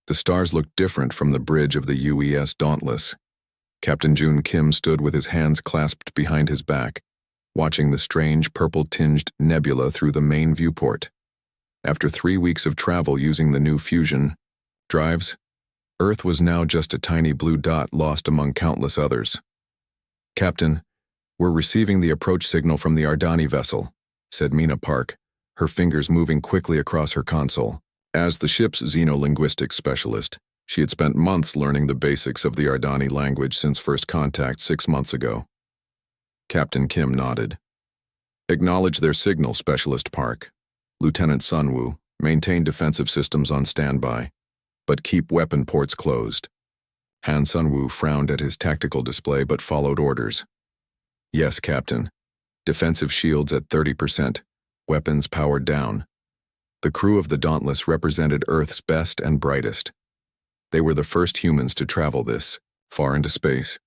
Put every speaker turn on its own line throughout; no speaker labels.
The stars looked different from the bridge of the UES Dauntless. Captain June Kim stood with his hands clasped behind his back, watching the strange purple-tinged nebula through the main viewport. After 3 weeks of travel using the new fusion drives, Earth was now just a tiny blue dot lost among countless others. "Captain, we're receiving the approach signal from the Ardani vessel," said Mina Park, her fingers moving quickly across her console. As the ship's xenolinguistics specialist, she had spent months learning the basics of the Ardani language since first contact 6 months ago. Captain Kim nodded. "Acknowledge their signal, Specialist Park. Lieutenant Sunwoo, maintain defensive systems on standby, but keep weapon ports closed." Han Sunwoo frowned at his tactical display but followed orders. "Yes, Captain. Defensive shields at 30%, weapons powered down." The crew of the Dauntless represented Earth's best and brightest. They were the first humans to travel this far into space,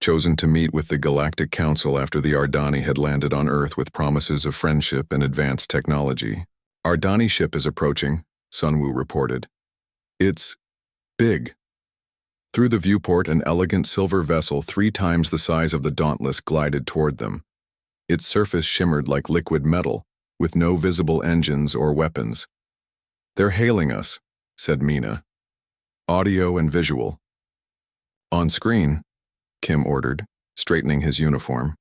chosen to meet with the Galactic Council after the Ardani had landed on Earth with promises of friendship and advanced technology. "Ardani ship is approaching," Sunwoo reported. "It's big." Through the viewport, an elegant silver vessel 3 times the size of the Dauntless glided toward them. Its surface shimmered like liquid metal, with no visible engines or weapons. "They're hailing us," said Mina. "Audio and visual." "On screen," Kim ordered, straightening his uniform.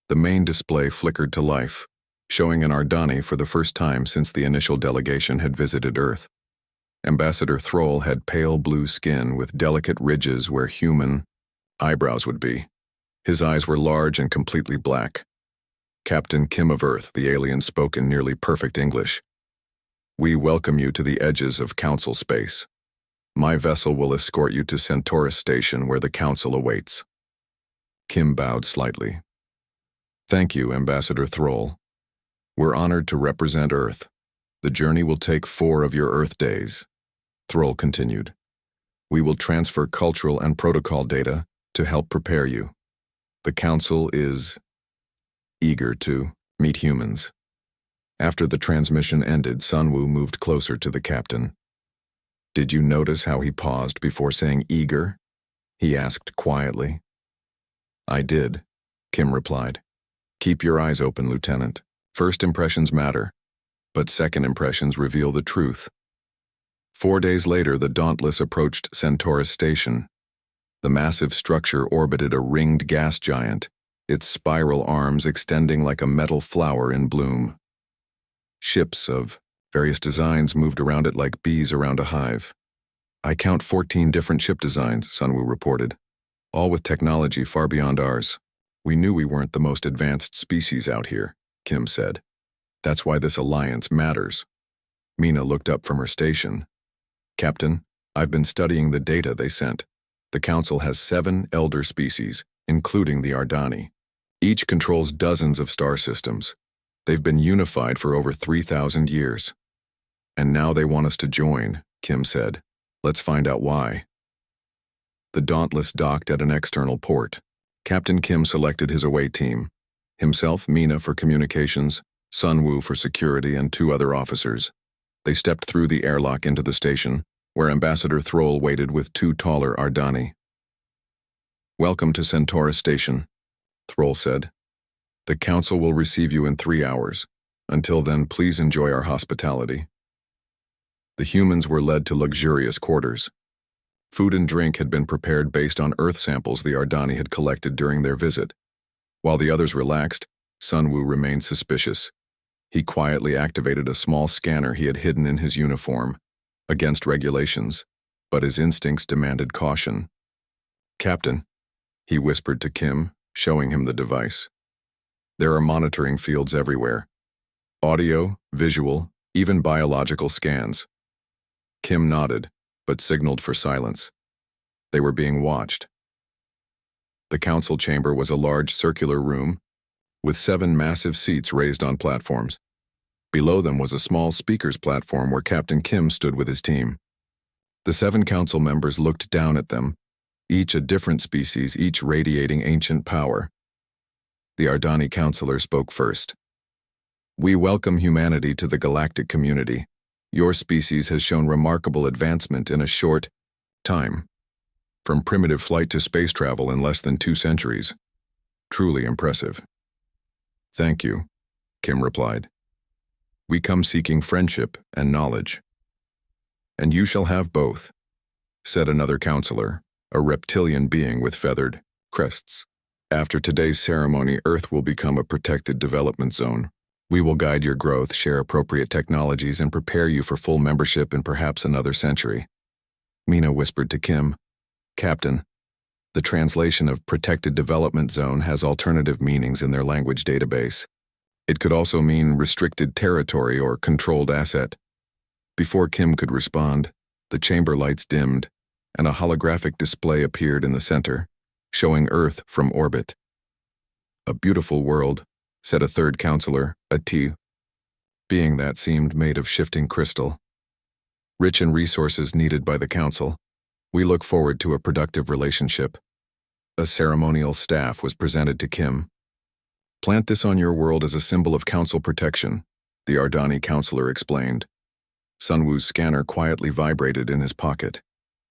The main display flickered to life, showing an Ardani for the first time since the initial delegation had visited Earth. Ambassador Thrall had pale blue skin with delicate ridges where human eyebrows would be. His eyes were large and completely black. Captain Kim of Earth, the alien spoke in nearly perfect English. "We welcome you to the edges of Council space. My vessel will escort you to Centaurus Station where the Council awaits." Kim bowed slightly. "Thank you, Ambassador Thrall. We're honored to represent Earth. The journey will take 4 of your Earth days." Thrall continued. "We will transfer cultural and protocol data to help prepare you. The Council is eager to meet humans." After the transmission ended, Sunwoo moved closer to the captain. "Did you notice how he paused before saying eager?" he asked quietly. "I did," Kim replied. "Keep your eyes open, Lieutenant. First impressions matter, but second impressions reveal the truth." 4 days later, the Dauntless approached Centaurus Station. The massive structure orbited a ringed gas giant, its spiral arms extending like a metal flower in bloom. Ships of various designs moved around it like bees around a hive. "I count 14 different ship designs," Sunwoo reported, "all with technology far beyond ours. We knew we weren't the most advanced species out here," Kim said. "That's why this alliance matters." Mina looked up from her station. "Captain, I've been studying the data they sent. The Council has 7 elder species, including the Ardani. Each controls dozens of star systems. They've been unified for over 3,000 years. And now they want us to join," Kim said. "Let's find out why." The Dauntless docked at an external port. Captain Kim selected his away team. Himself, Mina for communications, Sunwoo for security, and 2 other officers. They stepped through the airlock into the station, where Ambassador Thrall waited with 2 taller Ardani. "Welcome to Centaurus Station," Thrall said. "The Council will receive you in 3 hours. Until then, please enjoy our hospitality." The humans were led to luxurious quarters. Food and drink had been prepared based on Earth samples the Ardani had collected during their visit. While the others relaxed, Sunwoo remained suspicious. He quietly activated a small scanner he had hidden in his uniform, against regulations, but his instincts demanded caution. "Captain," he whispered to Kim, showing him the device. "There are monitoring fields everywhere. Audio, visual, even biological scans." Kim nodded, but signaled for silence. They were being watched. The council chamber was a large circular room, with 7 massive seats raised on platforms. Below them was a small speaker's platform where Captain Kim stood with his team. The 7 council members looked down at them, each a different species, each radiating ancient power. The Ardani counselor spoke first. "We welcome humanity to the galactic community. Your species has shown remarkable advancement in a short time. From primitive flight to space travel in less than 2 centuries. Truly impressive. Thank you, Kim replied. We come seeking friendship and knowledge. And you shall have both, said another counselor, a reptilian being with feathered crests. After today's ceremony, Earth will become a protected development zone. We will guide your growth, share appropriate technologies, and prepare you for full membership in perhaps another century. Mina whispered to Kim, Captain, the translation of protected development zone has alternative meanings in their language database. It could also mean restricted territory or controlled asset. Before Kim could respond, the chamber lights dimmed, and a holographic display appeared in the center, showing Earth from orbit. A beautiful world, said a third counselor, a T, being that seemed made of shifting crystal. Rich in resources needed by the council, we look forward to a productive relationship. A ceremonial staff was presented to Kim. Plant this on your world as a symbol of council protection, the Ardani counselor explained. Sunwoo's scanner quietly vibrated in his pocket.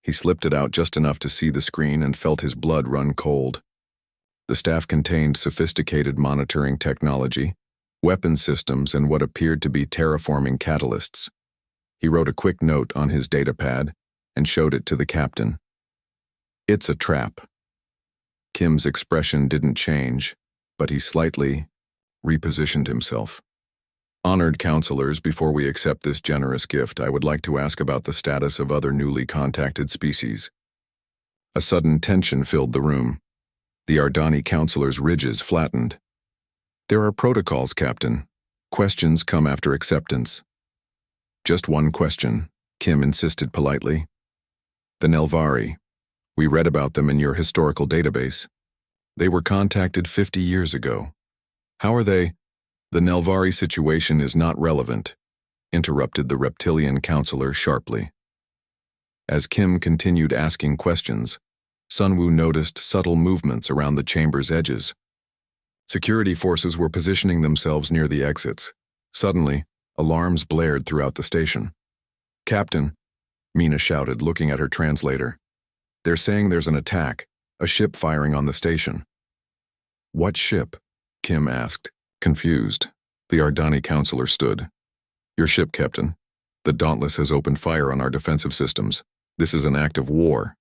He slipped it out just enough to see the screen and felt his blood run cold. The staff contained sophisticated monitoring technology, weapon systems, and what appeared to be terraforming catalysts. He wrote a quick note on his datapad and showed it to the captain. It's a trap. Kim's expression didn't change, but he slightly repositioned himself. Honored counselors, before we accept this generous gift, I would like to ask about the status of other newly contacted species. A sudden tension filled the room. The Ardani counselor's ridges flattened. There are protocols, Captain. Questions come after acceptance. Just one question, Kim insisted politely. The Nelvari. We read about them in your historical database. They were contacted 50 years ago. How are they? The Nelvari situation is not relevant, interrupted the reptilian counselor sharply. As Kim continued asking questions, Sunwoo noticed subtle movements around the chamber's edges. Security forces were positioning themselves near the exits. Suddenly, alarms blared throughout the station. Captain, Mina shouted, looking at her translator. They're saying there's an attack, a ship firing on the station. What ship? Kim asked, confused. The Ardani counselor stood. Your ship, Captain. The Dauntless has opened fire on our defensive systems. This is an act of war.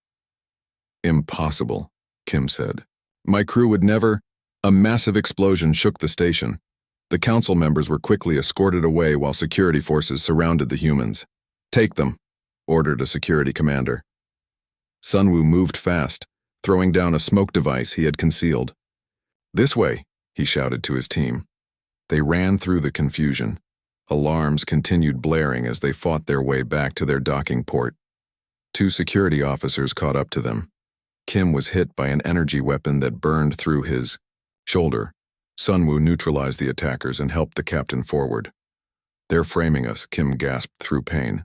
Impossible, Kim said. My crew would never. A massive explosion shook the station. The council members were quickly escorted away while security forces surrounded the humans. Take them, ordered a security commander. Sunwoo moved fast, throwing down a smoke device he had concealed. This way, he shouted to his team. They ran through the confusion. Alarms continued blaring as they fought their way back to their docking port. 2 security officers caught up to them. Kim was hit by an energy weapon that burned through his shoulder. Sunwoo neutralized the attackers and helped the captain forward. They're framing us, Kim gasped through pain.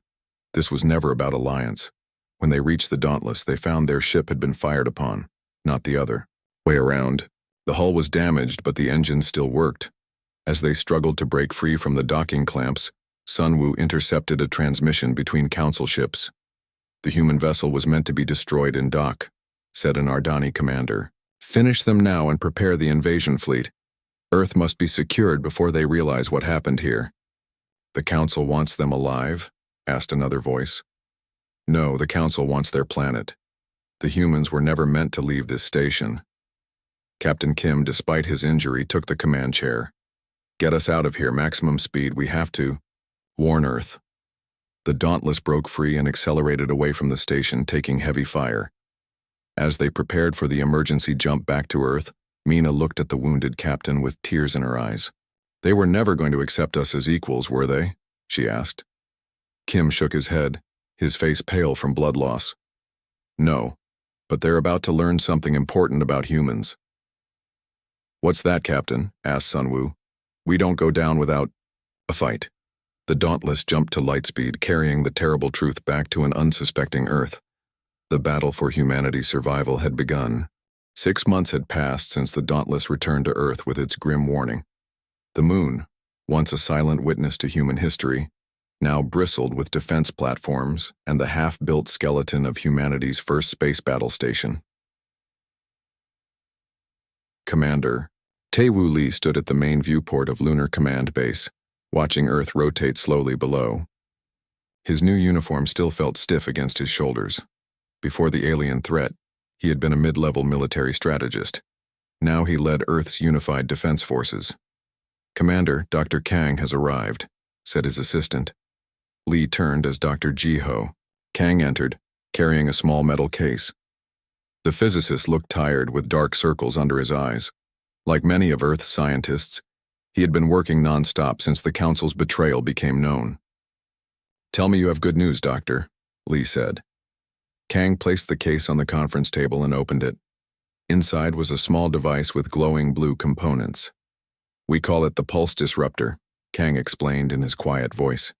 This was never about alliance. When they reached the Dauntless, they found their ship had been fired upon, not the other way around. The hull was damaged, but the engines still worked. As they struggled to break free from the docking clamps, Sunwoo intercepted a transmission between council ships. The human vessel was meant to be destroyed in dock, said an Ardani commander. Finish them now and prepare the invasion fleet. Earth must be secured before they realize what happened here. The council wants them alive? Asked another voice. No, the council wants their planet. The humans were never meant to leave this station. Captain Kim, despite his injury, took the command chair. Get us out of here, maximum speed, we have to. Warn Earth. The Dauntless broke free and accelerated away from the station, taking heavy fire. As they prepared for the emergency jump back to Earth, Mina looked at the wounded captain with tears in her eyes. They were never going to accept us as equals, were they? She asked. Kim shook his head, his face pale from blood loss. No, but they're about to learn something important about humans. What's that, Captain? Asked Sunwoo. We don't go down without a fight. The Dauntless jumped to lightspeed, carrying the terrible truth back to an unsuspecting Earth. The battle for humanity's survival had begun. 6 months had passed since the Dauntless returned to Earth with its grim warning. The moon, once a silent witness to human history, now bristled with defense platforms and the half-built skeleton of humanity's first space battle station. Commander Tae-Woo Lee stood at the main viewport of Lunar Command Base, watching Earth rotate slowly below. His new uniform still felt stiff against his shoulders. Before the alien threat, he had been a mid-level military strategist. Now he led Earth's unified defense forces. "Commander, Dr. Kang has arrived," said his assistant. Lee turned as Dr. Ji-ho. Kang entered, carrying a small metal case. The physicist looked tired with dark circles under his eyes. Like many of Earth's scientists, he had been working non-stop since the Council's betrayal became known. "Tell me you have good news, Doctor," Lee said. Kang placed the case on the conference table and opened it. Inside was a small device with glowing blue components. "We call it the pulse disruptor," Kang explained in his quiet voice.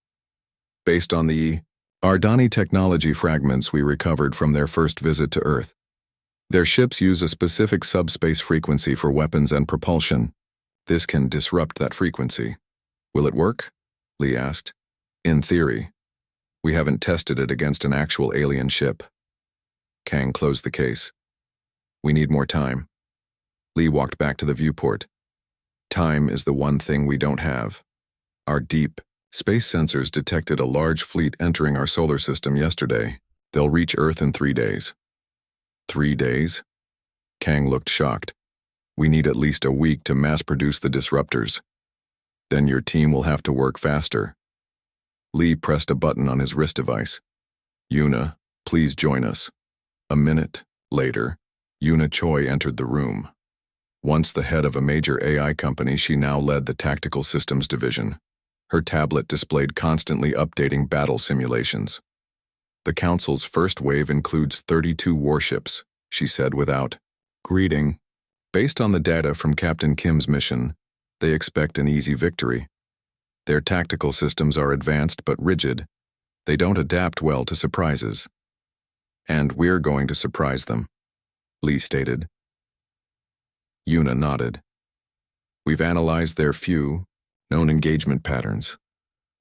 "Based on the Ardani technology fragments we recovered from their first visit to Earth. Their ships use a specific subspace frequency for weapons and propulsion. This can disrupt that frequency. Will it work?" Lee asked. "In theory. We haven't tested it against an actual alien ship." Kang closed the case. "We need more time." Lee walked back to the viewport. "Time is the one thing we don't have. Our deep space sensors detected a large fleet entering our solar system yesterday. They'll reach Earth in 3 days." 3 days? Kang looked shocked. "We need at least a week to mass-produce the disruptors. Then your team will have to work faster." Lee pressed a button on his wrist device. "Yuna, please join us." A minute later, Yuna Choi entered the room. Once the head of a major AI company, she now led the Tactical Systems Division. Her tablet displayed constantly updating battle simulations. "The Council's first wave includes 32 warships," she said without greeting. "Based on the data from Captain Kim's mission, they expect an easy victory. Their tactical systems are advanced but rigid. They don't adapt well to surprises. And we're going to surprise them," Lee stated. Yuna nodded. "We've analyzed their few known engagement patterns.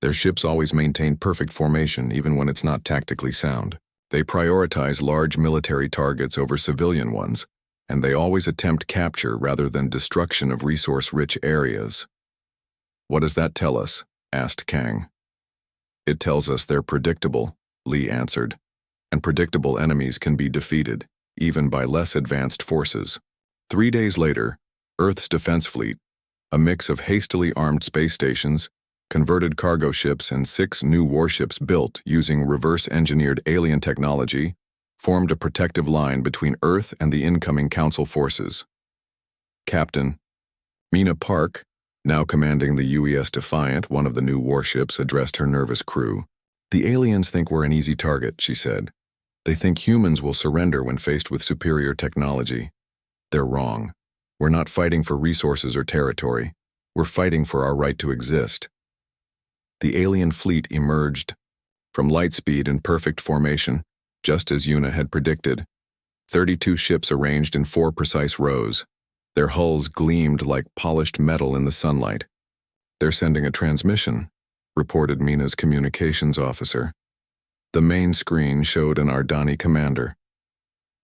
Their ships always maintain perfect formation even when it's not tactically sound. They prioritize large military targets over civilian ones, and they always attempt capture rather than destruction of resource-rich areas." "What does that tell us?" asked Kang. "It tells us they're predictable," Lee answered, "and predictable enemies can be defeated, even by less advanced forces." 3 days later, Earth's defense fleet, a mix of hastily armed space stations, converted cargo ships, and 6 new warships built using reverse-engineered alien technology, formed a protective line between Earth and the incoming Council forces. Captain Mina Park, now commanding the UES Defiant, one of the new warships, addressed her nervous crew. "The aliens think we're an easy target," she said. "They think humans will surrender when faced with superior technology. They're wrong. We're not fighting for resources or territory. We're fighting for our right to exist." The alien fleet emerged from lightspeed in perfect formation, just as Yuna had predicted. 32 ships arranged in 4 precise rows. Their hulls gleamed like polished metal in the sunlight. "They're sending a transmission," reported Mina's communications officer. The main screen showed an Ardani commander.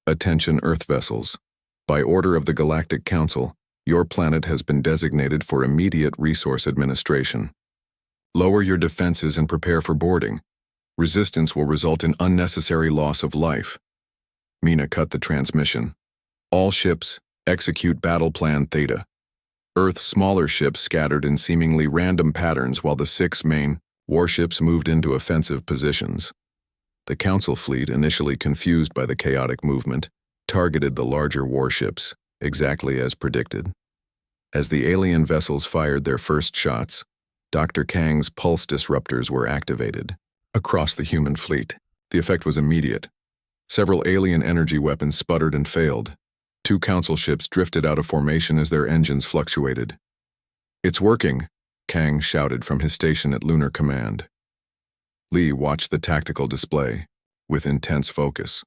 "Attention Earth vessels. By order of the Galactic Council, your planet has been designated for immediate resource administration. Lower your defenses and prepare for boarding. Resistance will result in unnecessary loss of life." Mina cut the transmission. "All ships, execute Battle Plan Theta." Earth's smaller ships scattered in seemingly random patterns while the 6 main warships moved into offensive positions. The Council fleet, initially confused by the chaotic movement, targeted the larger warships, exactly as predicted. As the alien vessels fired their first shots, Dr. Kang's pulse disruptors were activated. Across the human fleet, the effect was immediate. Several alien energy weapons sputtered and failed. 2 Council ships drifted out of formation as their engines fluctuated. "It's working," Kang shouted from his station at Lunar Command. Lee watched the tactical display with intense focus.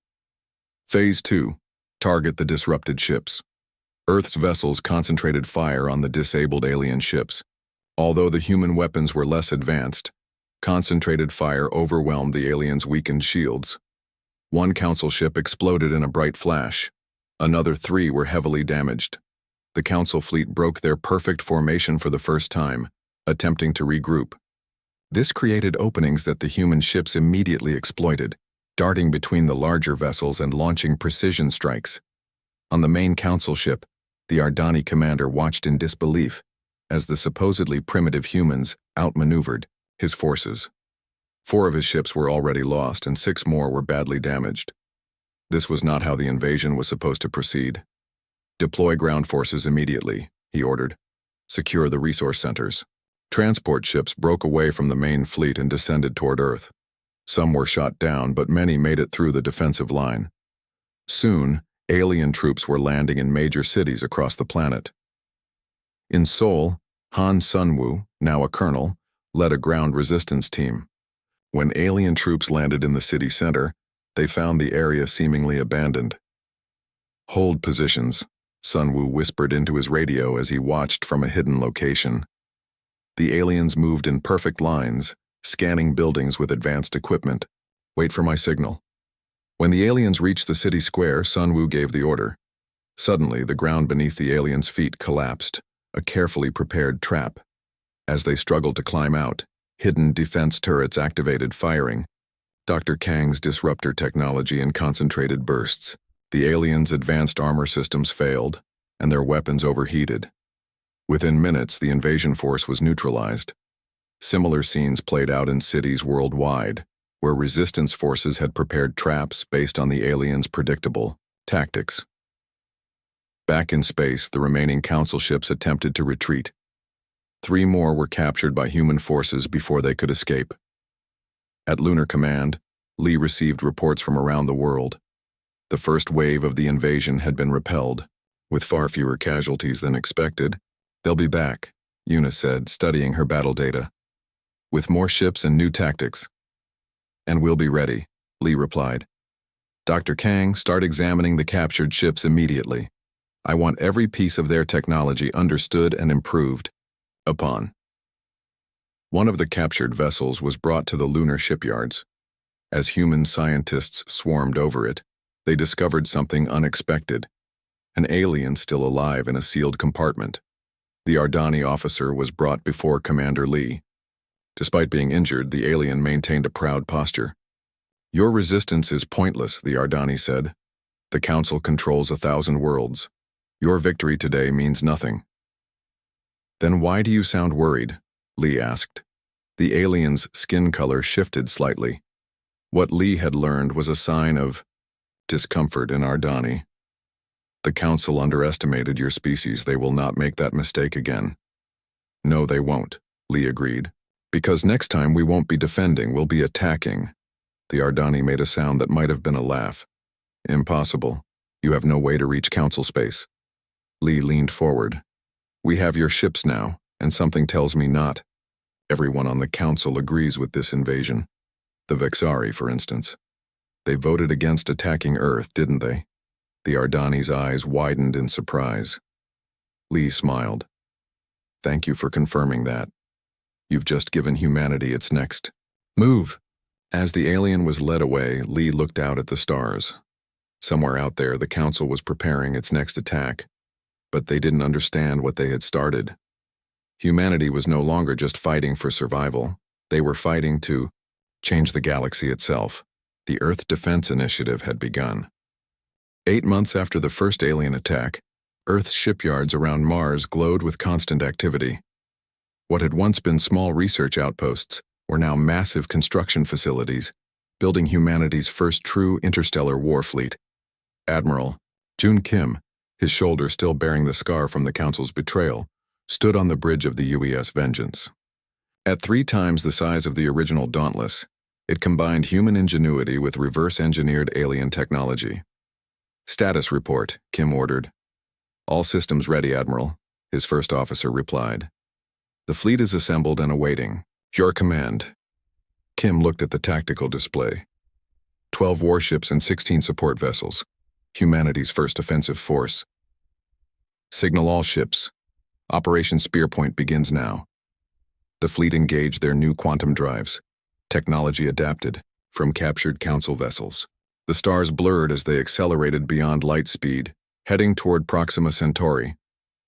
Phase 2. Target the disrupted ships. Earth's vessels concentrated fire on the disabled alien ships. Although the human weapons were less advanced, Concentrated fire overwhelmed the aliens' weakened shields. One council ship exploded in a bright flash. Another 3 were heavily damaged. The council fleet broke their perfect formation for the first time, attempting to regroup. This created openings that the human ships immediately exploited, darting between the larger vessels and launching precision strikes. On the main council ship, the Ardani commander watched in disbelief as the supposedly primitive humans outmaneuvered his forces. 4 of his ships were already lost and 6 more were badly damaged. This was not how the invasion was supposed to proceed. Deploy ground forces immediately, he ordered. Secure the resource centers. Transport ships broke away from the main fleet and descended toward Earth. Some were shot down, but many made it through the defensive line. Soon, alien troops were landing in major cities across the planet. In Seoul, Han Sunwoo, now a colonel, led a ground resistance team. When alien troops landed in the city center, they found the area seemingly abandoned. "Hold positions," Sunwoo whispered into his radio as he watched from a hidden location. The aliens moved in perfect lines, scanning buildings with advanced equipment. "Wait for my signal." When the aliens reached the city square, Sunwoo gave the order. Suddenly, the ground beneath the aliens' feet collapsed, a carefully prepared trap. As they struggled to climb out, hidden defense turrets activated, firing Dr. Kang's disruptor technology in concentrated bursts. The aliens' advanced armor systems failed, and their weapons overheated. Within minutes, the invasion force was neutralized. Similar scenes played out in cities worldwide, where resistance forces had prepared traps based on the aliens' predictable tactics. Back in space, the remaining council ships attempted to retreat. 3 more were captured by human forces before they could escape. At Lunar Command, Lee received reports from around the world. The first wave of the invasion had been repelled, with far fewer casualties than expected. "They'll be back," Eunice said, studying her battle data. "With more ships and new tactics." "And we'll be ready," Lee replied. "Dr. Kang, start examining the captured ships immediately. I want every piece of their technology understood and improved upon." One of the captured vessels was brought to the lunar shipyards. As human scientists swarmed over it, they discovered something unexpected: an alien still alive in a sealed compartment. The Ardani officer was brought before Commander Lee. Despite being injured, the alien maintained a proud posture. "Your resistance is pointless," the Ardani said. "The Council controls 1,000 worlds. Your victory today means nothing." "Then why do you sound worried?" Lee asked. The alien's skin color shifted slightly. What Lee had learned was a sign of discomfort in Ardani. "The Council underestimated your species. They will not make that mistake again." "No, they won't," Lee agreed. "Because next time we won't be defending, we'll be attacking." The Ardani made a sound that might have been a laugh. "Impossible. You have no way to reach Council space." Lee leaned forward. "We have your ships now, and something tells me not. Everyone on the Council agrees with this invasion. The Vexari, for instance. They voted against attacking Earth, didn't they?" The Ardani's eyes widened in surprise. Lee smiled. "Thank you for confirming that. You've just given humanity its next move." As the alien was led away, Lee looked out at the stars. Somewhere out there, the Council was preparing its next attack, but they didn't understand what they had started. Humanity was no longer just fighting for survival. They were fighting to change the galaxy itself. The Earth Defense Initiative had begun. 8 months after the first alien attack, Earth's shipyards around Mars glowed with constant activity. What had once been small research outposts were now massive construction facilities, building humanity's first true interstellar war fleet. Admiral Jun Kim, his shoulder still bearing the scar from the Council's betrayal, stood on the bridge of the UES Vengeance. At 3 times the size of the original Dauntless, it combined human ingenuity with reverse-engineered alien technology. "Status report," Kim ordered. "All systems ready, Admiral," his first officer replied. "The fleet is assembled and awaiting your command." Kim looked at the tactical display. 12 warships and 16 support vessels. Humanity's first offensive force. "Signal all ships. Operation Spearpoint begins now." The fleet engaged their new quantum drives, technology adapted, from captured Council vessels. The stars blurred as they accelerated beyond light speed, heading toward Proxima Centauri,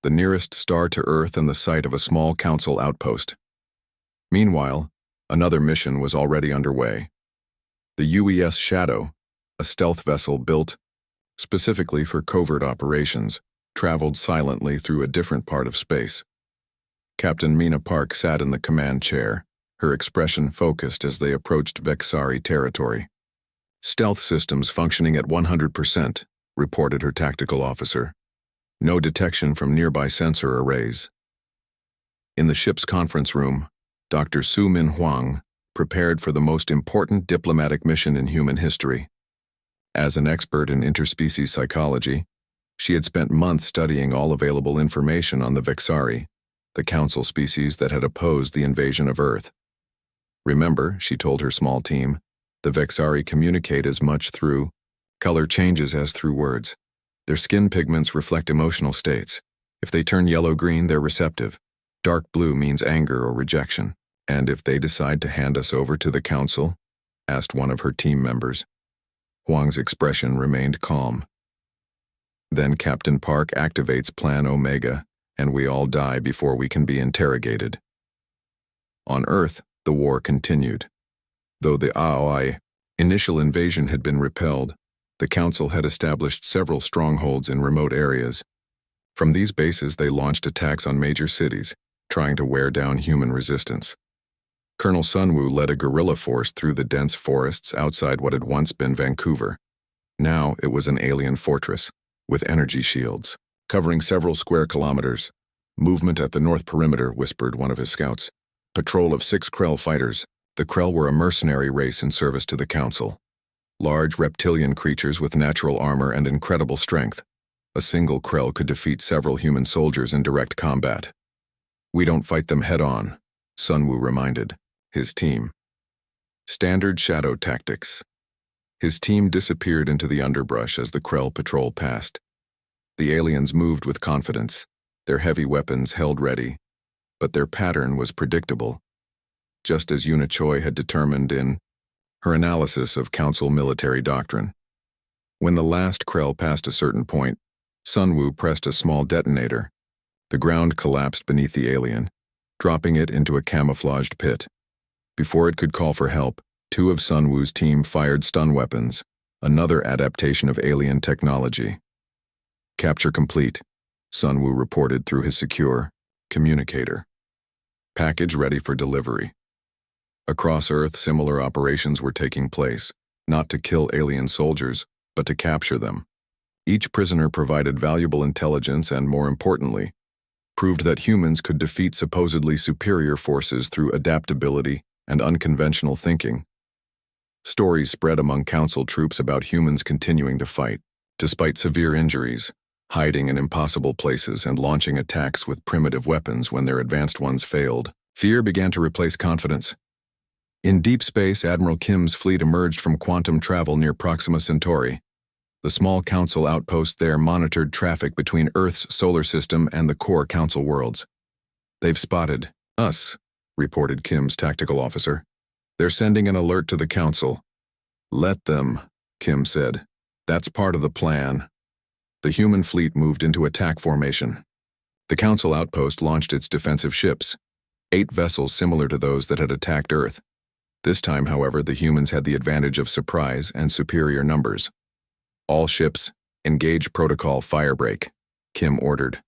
the nearest star to Earth and the site of a small Council outpost. Meanwhile, another mission was already underway. The UES Shadow, a stealth vessel built specifically for covert operations, traveled silently through a different part of space. Captain Mina Park sat in the command chair, her expression focused as they approached Vexari territory. "Stealth systems functioning at 100%, reported her tactical officer. "No detection from nearby sensor arrays." In the ship's conference room, Dr. Su Min Huang prepared for the most important diplomatic mission in human history. As an expert in interspecies psychology, she had spent months studying all available information on the Vexari, the Council species that had opposed the invasion of Earth. "Remember," she told her small team, "the Vexari communicate as much through color changes as through words. Their skin pigments reflect emotional states. If they turn yellow-green, they're receptive. Dark blue means anger or rejection. And if they decide to hand us over to the Council?" asked one of her team members. Huang's expression remained calm. "Then Captain Park activates Plan Omega, and we all die before we can be interrogated." On Earth, the war continued. Though the AOI initial invasion had been repelled, the Council had established several strongholds in remote areas. From these bases, they launched attacks on major cities, trying to wear down human resistance. Colonel Sunwoo led a guerrilla force through the dense forests outside what had once been Vancouver. Now it was an alien fortress, with energy shields, covering several square kilometers. "Movement at the north perimeter," whispered one of his scouts. "Patrol of 6 Krell fighters." The Krell were a mercenary race in service to the Council. Large reptilian creatures with natural armor and incredible strength. A single Krell could defeat several human soldiers in direct combat. "We don't fight them head-on," Sunwoo reminded his team. Standard shadow tactics. His team disappeared into the underbrush as the Krell patrol passed. The aliens moved with confidence, their heavy weapons held ready, but their pattern was predictable, just as Yuna Choi had determined in her analysis of Council military doctrine. When the last Krell passed a certain point, Sunwoo pressed a small detonator. The ground collapsed beneath the alien, dropping it into a camouflaged pit. Before it could call for help, 2 of Sunwoo's team fired stun weapons, another adaptation of alien technology. "Capture complete," Sunwoo reported through his secure communicator. "Package ready for delivery." Across Earth, similar operations were taking place, not to kill alien soldiers, but to capture them. Each prisoner provided valuable intelligence and, more importantly, proved that humans could defeat supposedly superior forces through adaptability and unconventional thinking. Stories spread among Council troops about humans continuing to fight, despite severe injuries, hiding in impossible places and launching attacks with primitive weapons when their advanced ones failed. Fear began to replace confidence. In deep space, Admiral Kim's fleet emerged from quantum travel near Proxima Centauri. The small Council outpost there monitored traffic between Earth's solar system and the core Council worlds. "They've spotted us," reported Kim's tactical officer. "They're sending an alert to the Council." "Let them," Kim said. "That's part of the plan." The human fleet moved into attack formation. The Council outpost launched its defensive ships, 8 vessels similar to those that had attacked Earth. This time, however, the humans had the advantage of surprise and superior numbers. "All ships, engage protocol firebreak," Kim ordered.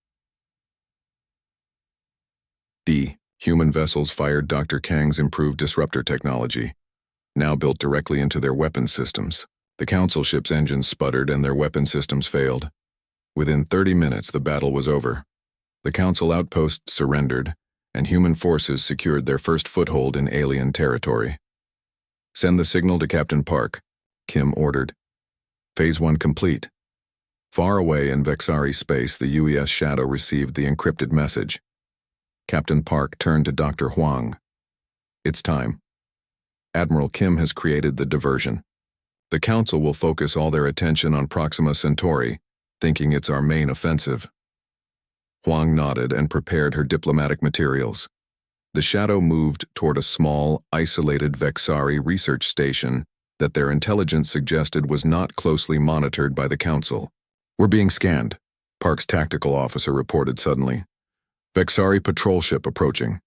The human vessels fired Dr. Kang's improved disruptor technology, now built directly into their weapon systems. The Council ships' engines sputtered and their weapon systems failed. Within 30 minutes, the battle was over. The Council outposts surrendered, and human forces secured their first foothold in alien territory. "Send the signal to Captain Park," Kim ordered. Phase 1 complete. Far away in Vexari space, the UES Shadow received the encrypted message. Captain Park turned to Dr. Huang. "It's time. Admiral Kim has created the diversion. The Council will focus all their attention on Proxima Centauri, thinking it's our main offensive." Huang nodded and prepared her diplomatic materials. The shadow moved toward a small, isolated Vexari research station that their intelligence suggested was not closely monitored by the Council. "We're being scanned," Park's tactical officer reported suddenly. "Vexari patrol ship approaching."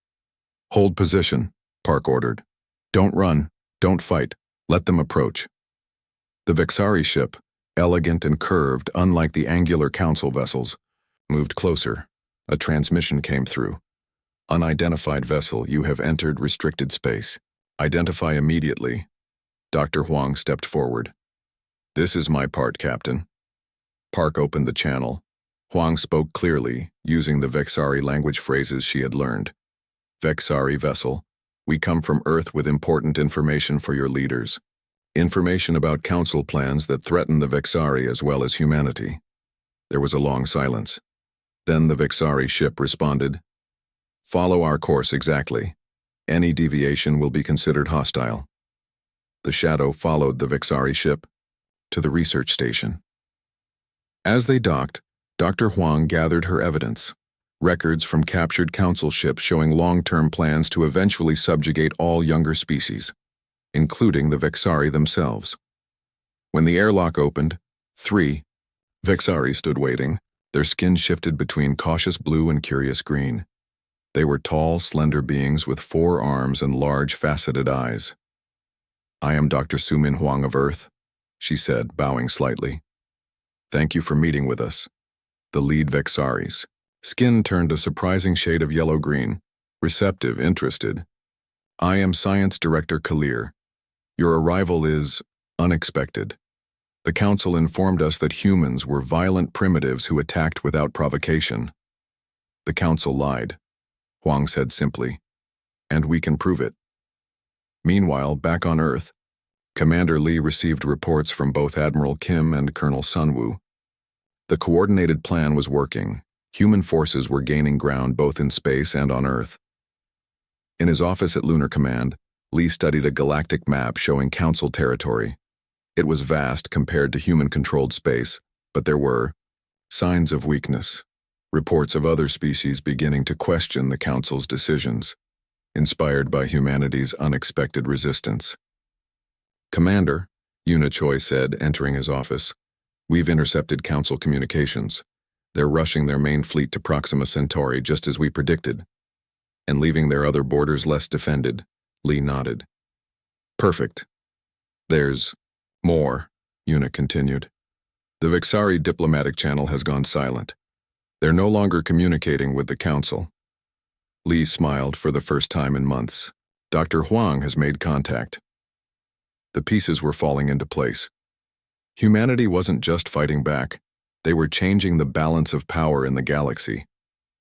"Hold position," Park ordered. "Don't run, don't fight, let them approach." The Vexari ship, elegant and curved unlike the angular Council vessels, moved closer. A transmission came through. "Unidentified vessel, you have entered restricted space. Identify immediately." Dr. Huang stepped forward. "This is my part, Captain." Park opened the channel. Huang spoke clearly, using the Vexari language phrases she had learned. "Vexari vessel, we come from Earth with important information for your leaders. Information about Council plans that threaten the Vexari as well as humanity." There was a long silence. Then the Vexari ship responded, "Follow our course exactly. Any deviation will be considered hostile." The shadow followed the Vexari ship to the research station. As they docked, Dr. Huang gathered her evidence, records from captured Council ships showing long-term plans to eventually subjugate all younger species, including the Vexari themselves. When the airlock opened, 3 Vexari stood waiting, their skin shifted between cautious blue and curious green. They were tall, slender beings with 4 arms and large, faceted eyes. "I am Dr. Sumin Huang of Earth," she said, bowing slightly. "Thank you for meeting with us." The lead Vexaris. Skin turned a surprising shade of yellow-green, receptive, interested. "I am Science Director Kalir. Your arrival is unexpected. The Council informed us that humans were violent primitives who attacked without provocation." "The Council lied," Huang said simply, "and we can prove it." Meanwhile, back on Earth, Commander Lee received reports from both Admiral Kim and Colonel Sunwoo. The coordinated plan was working. Human forces were gaining ground both in space and on Earth. In his office at Lunar Command, Lee studied a galactic map showing Council territory. It was vast compared to human-controlled space, but there were signs of weakness, reports of other species beginning to question the Council's decisions, inspired by humanity's unexpected resistance. "Commander," Yuna Choi said, entering his office, "we've intercepted Council communications. They're rushing their main fleet to Proxima Centauri just as we predicted, and leaving their other borders less defended." Lee nodded. "Perfect. There's more," Yuna continued. "The Vexari diplomatic channel has gone silent. They're no longer communicating with the Council." Lee smiled for the first time in months. "Dr. Huang has made contact." The pieces were falling into place. Humanity wasn't just fighting back. They were changing the balance of power in the galaxy.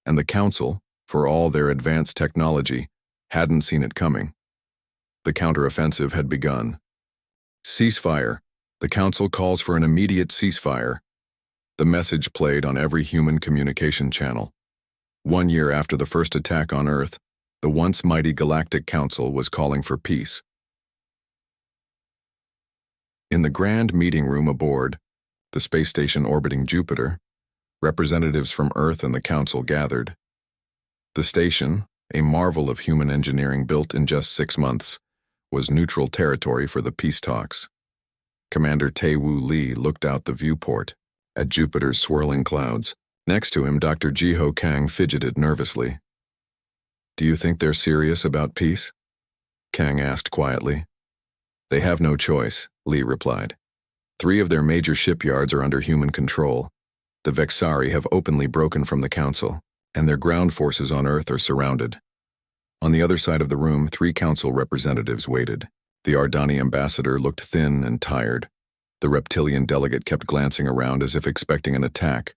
And the Council, for all their advanced technology, hadn't seen it coming. The counteroffensive had begun. "Ceasefire. The Council calls for an immediate ceasefire." The message played on every human communication channel. 1 year after the first attack on Earth, the once mighty Galactic Council was calling for peace. In the grand meeting room aboard, the space station orbiting Jupiter, representatives from Earth and the Council gathered. The station, a marvel of human engineering built in just 6 months, was neutral territory for the peace talks. Commander Tae-Woo Lee looked out the viewport at Jupiter's swirling clouds. Next to him, Dr. Jiho Kang fidgeted nervously. "Do you think they're serious about peace?" Kang asked quietly. "They have no choice," Lee replied. 3 of their major shipyards are under human control. The Vexari have openly broken from the Council, and their ground forces on Earth are surrounded. On the other side of the room, 3 Council representatives waited. The Ardani ambassador looked thin and tired. The reptilian delegate kept glancing around as if expecting an attack.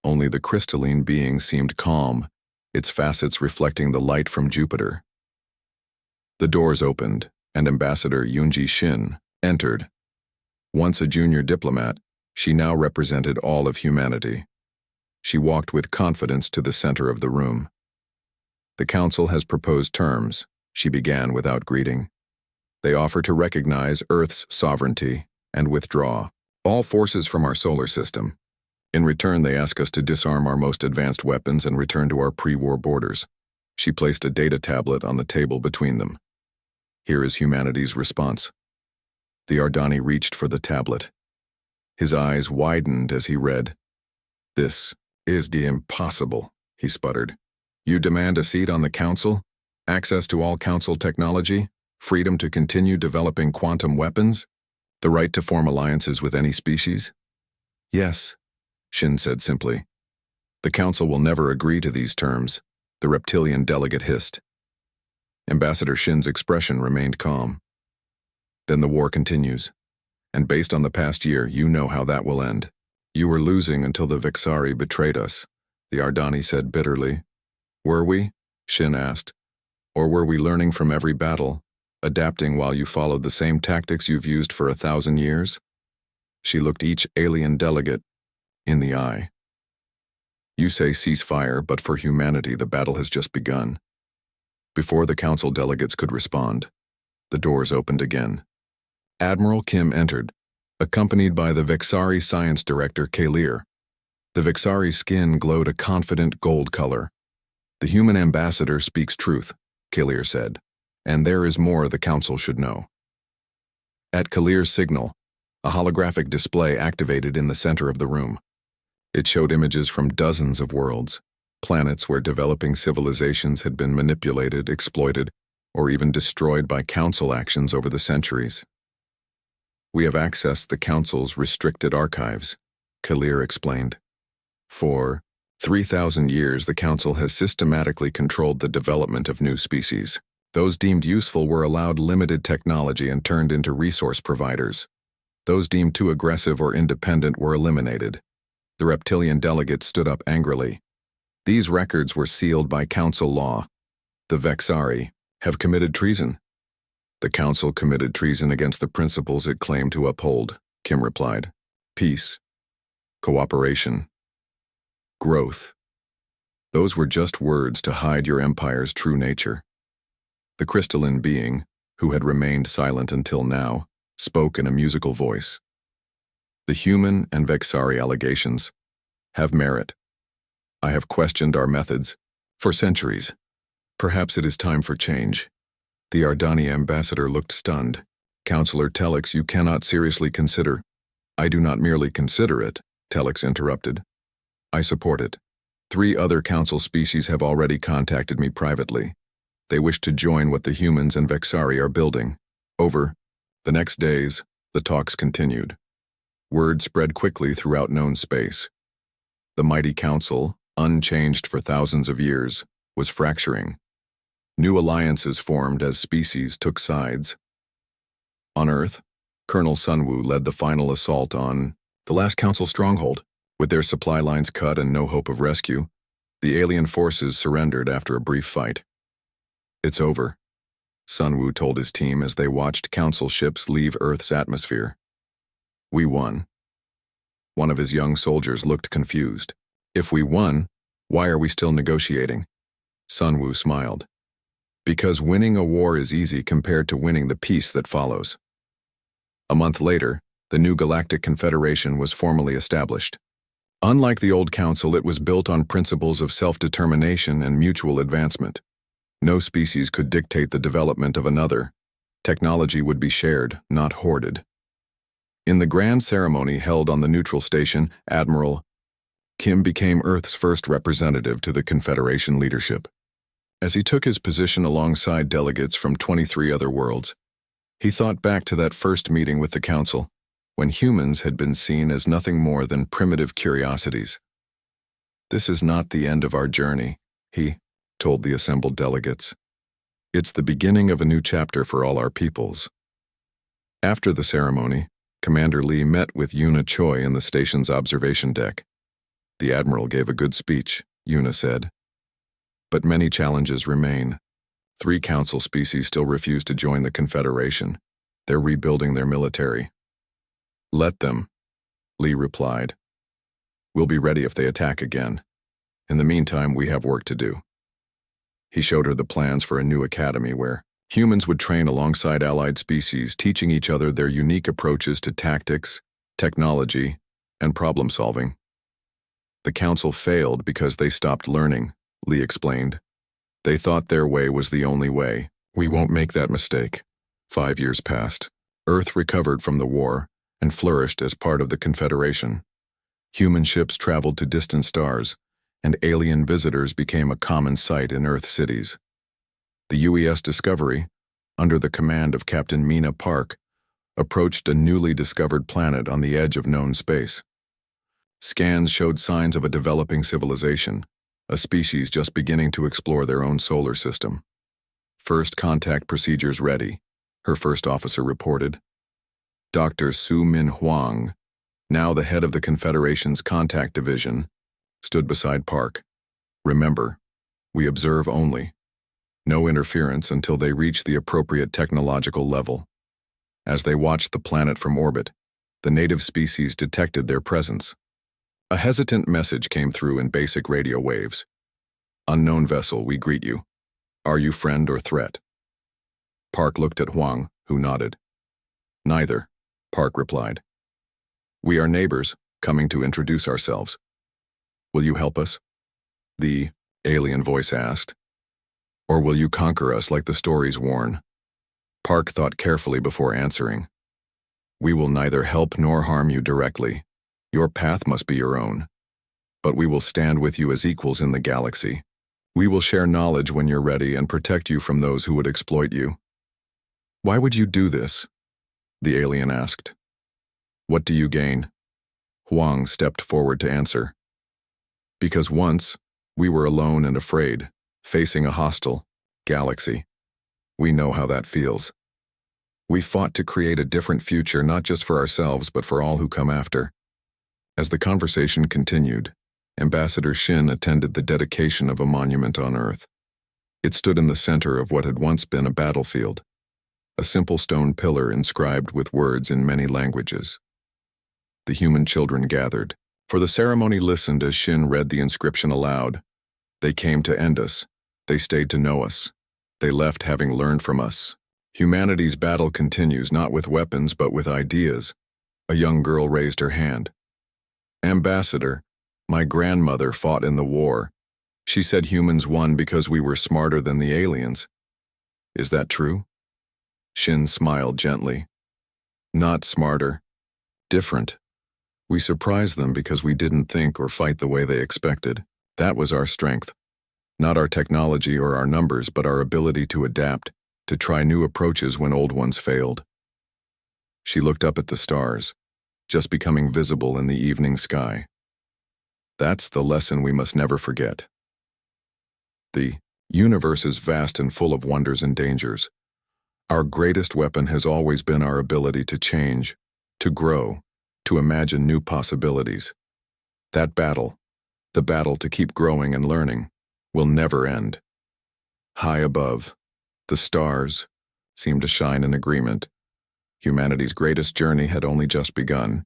Only the crystalline being seemed calm, its facets reflecting the light from Jupiter. The doors opened, and Ambassador Yoonji Shin entered. Once a junior diplomat, she now represented all of humanity. She walked with confidence to the center of the room. "The Council has proposed terms," she began without greeting. "They offer to recognize Earth's sovereignty and withdraw all forces from our solar system. In return, they ask us to disarm our most advanced weapons and return to our pre-war borders." She placed a data tablet on the table between them. Here is humanity's response. The Ardani reached for the tablet. His eyes widened as he read. This is the impossible, he sputtered. You demand a seat on the council? Access to all council technology? Freedom to continue developing quantum weapons? The right to form alliances with any species? Yes, Shin said simply. The council will never agree to these terms, the reptilian delegate hissed. Ambassador Shin's expression remained calm. Then the war continues. And based on the past year, you know how that will end. You were losing until the Vexari betrayed us, the Ardani said bitterly. Were we? Shin asked. Or were we learning from every battle, adapting while you followed the same tactics you've used for 1,000 years? She looked each alien delegate in the eye. You say ceasefire, but for humanity the battle has just begun. Before the council delegates could respond, the doors opened again. Admiral Kim entered, accompanied by the Vexari Science Director Kalir. The Vexari skin glowed a confident gold color. The human ambassador speaks truth, Kalir said, and there is more the council should know. At Kalir's signal, a holographic display activated in the center of the room. It showed images from dozens of worlds, planets where developing civilizations had been manipulated, exploited, or even destroyed by council actions over the centuries. We have accessed the council's restricted archives, Kalir explained. For 3,000 years, the council has systematically controlled the development of new species. Those deemed useful were allowed limited technology and turned into resource providers. Those deemed too aggressive or independent were eliminated. The reptilian delegate stood up angrily. These records were sealed by council law. The Vexari have committed treason. The council committed treason against the principles it claimed to uphold, Kim replied. Peace, cooperation, growth. Those were just words to hide your empire's true nature. The crystalline being, who had remained silent until now, spoke in a musical voice. The human and Vexari allegations have merit. I have questioned our methods for centuries. Perhaps it is time for change. The Ardani ambassador looked stunned. Counselor Telix, you cannot seriously consider. I do not merely consider it, Telix interrupted. I support it. 3 other council species have already contacted me privately. They wish to join what the humans and Vexari are building. Over the next days, the talks continued. Word spread quickly throughout known space. The mighty council, unchanged for thousands of years, was fracturing. New alliances formed as species took sides. On Earth, Colonel Sunwoo led the final assault on the last council stronghold. With their supply lines cut and no hope of rescue, the alien forces surrendered after a brief fight. It's over, Sunwoo told his team as they watched council ships leave Earth's atmosphere. We won. One of his young soldiers looked confused. If we won, why are we still negotiating? Sunwoo smiled. Because winning a war is easy compared to winning the peace that follows. A month later, the new Galactic Confederation was formally established. Unlike the old council, it was built on principles of self-determination and mutual advancement. No species could dictate the development of another. Technology would be shared, not hoarded. In the grand ceremony held on the neutral station, Admiral Kim became Earth's first representative to the Confederation leadership. As he took his position alongside delegates from 23 other worlds, he thought back to that first meeting with the Council, when humans had been seen as nothing more than primitive curiosities. This is not the end of our journey, he told the assembled delegates. It's the beginning of a new chapter for all our peoples. After the ceremony, Commander Lee met with Yuna Choi in the station's observation deck. The Admiral gave a good speech, Yuna said. But many challenges remain. 3 council species still refuse to join the Confederation. They're rebuilding their military. Let them, Lee replied. We'll be ready if they attack again. In the meantime, we have work to do. He showed her the plans for a new academy where humans would train alongside allied species, teaching each other their unique approaches to tactics, technology, and problem-solving. The council failed because they stopped learning, Lee explained. They thought their way was the only way. We won't make that mistake. 5 years passed. Earth recovered from the war and flourished as part of the Confederation. Human ships traveled to distant stars, and alien visitors became a common sight in Earth cities. The UES Discovery, under the command of Captain Mina Park, approached a newly discovered planet on the edge of known space. Scans showed signs of a developing civilization, a species just beginning to explore their own solar system. First contact procedures ready, her first officer reported. Dr. Su Min Huang, now the head of the Confederation's Contact Division, stood beside Park. Remember, we observe only. No interference until they reach the appropriate technological level. As they watched the planet from orbit, the native species detected their presence. A hesitant message came through in basic radio waves. Unknown vessel, we greet you. Are you friend or threat? Park looked at Huang, who nodded. Neither, Park replied. We are neighbors, coming to introduce ourselves. Will you help us? The alien voice asked. Or will you conquer us like the stories warn? Park thought carefully before answering. We will neither help nor harm you directly. Your path must be your own. But we will stand with you as equals in the galaxy. We will share knowledge when you're ready and protect you from those who would exploit you. Why would you do this? The alien asked. What do you gain? Huang stepped forward to answer. Because once, we were alone and afraid, facing a hostile galaxy. We know how that feels. We fought to create a different future not just for ourselves but for all who come after. As the conversation continued, Ambassador Shin attended the dedication of a monument on Earth. It stood in the center of what had once been a battlefield, a simple stone pillar inscribed with words in many languages. The human children gathered, for the ceremony listened as Shin read the inscription aloud. They came to end us. They stayed to know us. They left having learned from us. Humanity's battle continues not with weapons but with ideas. A young girl raised her hand. Ambassador, my grandmother fought in the war. She said humans won because we were smarter than the aliens. Is that true? Shin smiled gently. Not smarter. Different. We surprised them because we didn't think or fight the way they expected. That was our strength. Not our technology or our numbers, but our ability to adapt, to try new approaches when old ones failed. She looked up at the stars, just becoming visible in the evening sky. That's the lesson we must never forget. The universe is vast and full of wonders and dangers. Our greatest weapon has always been our ability to change, to grow, to imagine new possibilities. That battle, the battle to keep growing and learning, will never end. High above, the stars seemed to shine in agreement. Humanity's greatest journey had only just begun.